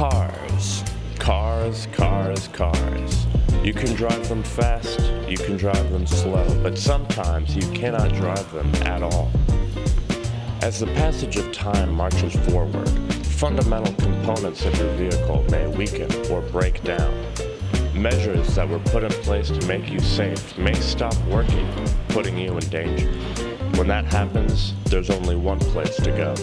Cars. Cars, cars, cars. You can drive them fast, you can drive them slow, but sometimes you cannot drive them at all. As the passage of time marches forward, fundamental components of your vehicle may weaken or break down. Measures that were put in place to make you safe may stop working, putting you in danger. When that happens, there's only one place to go.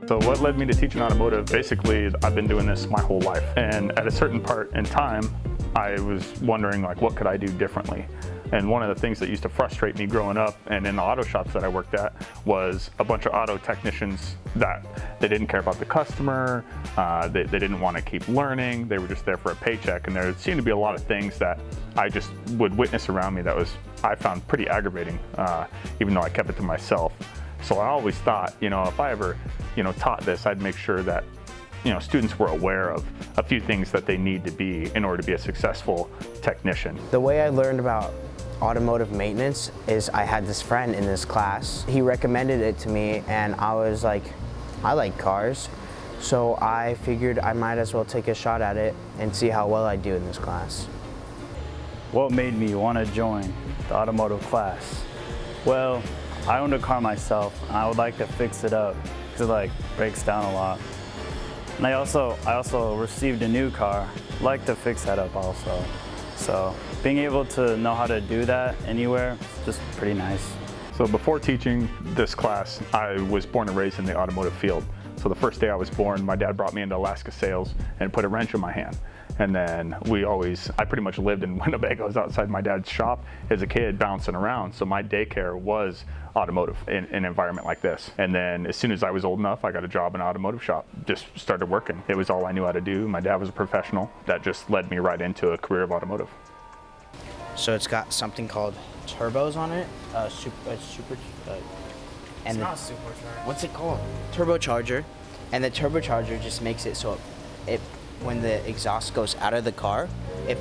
So what led me to teaching automotive? Basically, I've been doing this my whole life. And at a certain part in time, I was wondering, like, what could I do differently? And one of the things that used to frustrate me growing up and in the auto shops that I worked at was a bunch of auto technicians that they didn't care about the customer, they didn't want to keep learning, they were just there for a paycheck. And there seemed to be a lot of things that I just would witness around me that I found pretty aggravating, even though I kept it to myself. So I always thought, if I ever, taught this, I'd make sure that, students were aware of a few things that they need to be in order to be a successful technician. The way I learned about automotive maintenance is I had this friend in this class. He recommended it to me and I was like, I like cars. So I figured I might as well take a shot at it and see how well I do in this class. What made me want to join the automotive class? Well, I owned a car myself and I would like to fix it up because it breaks down a lot. And I also received a new car. I'd like to fix that up also. So being able to know how to do that anywhere is just pretty nice. So before teaching this class, I was born and raised in the automotive field. So the first day I was born, my dad brought me into Alaska sales and put a wrench in my hand. And then I pretty much lived in Winnebago's outside my dad's shop as a kid, bouncing around. So my daycare was automotive in an environment like this. And then as soon as I was old enough, I got a job in an automotive shop, just started working. It was all I knew how to do. My dad was a professional. That just led me right into a career of automotive. So it's got something called turbos on it, it's not supercharger. What's it called? Turbocharger. And the turbocharger just makes it so when the exhaust goes out of the car, it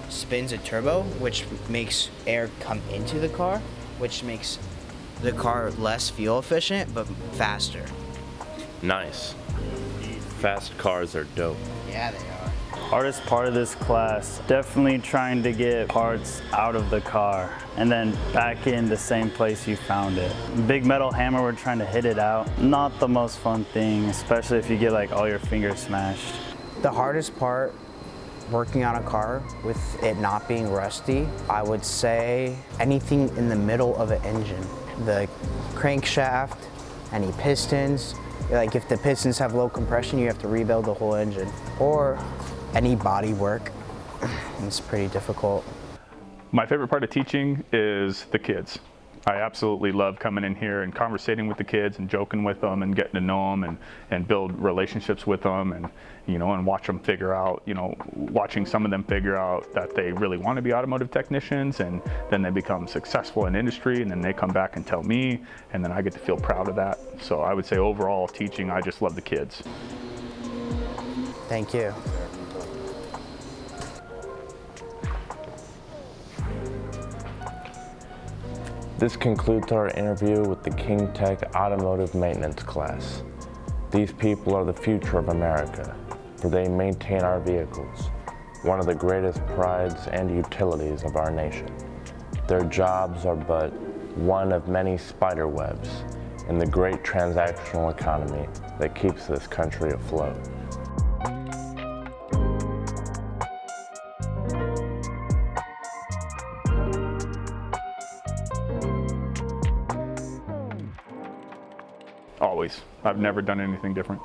spins a turbo, which makes air come into the car, which makes the car less fuel efficient, but faster. Nice. Fast cars are dope. Yeah, they are. Hardest part of this class, definitely trying to get parts out of the car and then back in the same place you found it. Big metal hammer, we're trying to hit it out. Not the most fun thing, especially if you get all your fingers smashed. The hardest part working on a car with it not being rusty, I would say anything in the middle of an engine. The crankshaft, any pistons, if the pistons have low compression, you have to rebuild the whole engine. Or any body work, it's pretty difficult. My favorite part of teaching is the kids. I absolutely love coming in here and conversating with the kids and joking with them and getting to know them and build relationships with them and watch them figure out, watching some of them figure out that they really want to be automotive technicians, and then they become successful in industry, and then they come back and tell me, and then I get to feel proud of that. So I would say overall teaching, I just love the kids. Thank you. This concludes our interview with the King Tech Automotive Maintenance class. These people are the future of America, for they maintain our vehicles, one of the greatest prides and utilities of our nation. Their jobs are but one of many spider webs in the great transactional economy that keeps this country afloat. Always. I've never done anything different.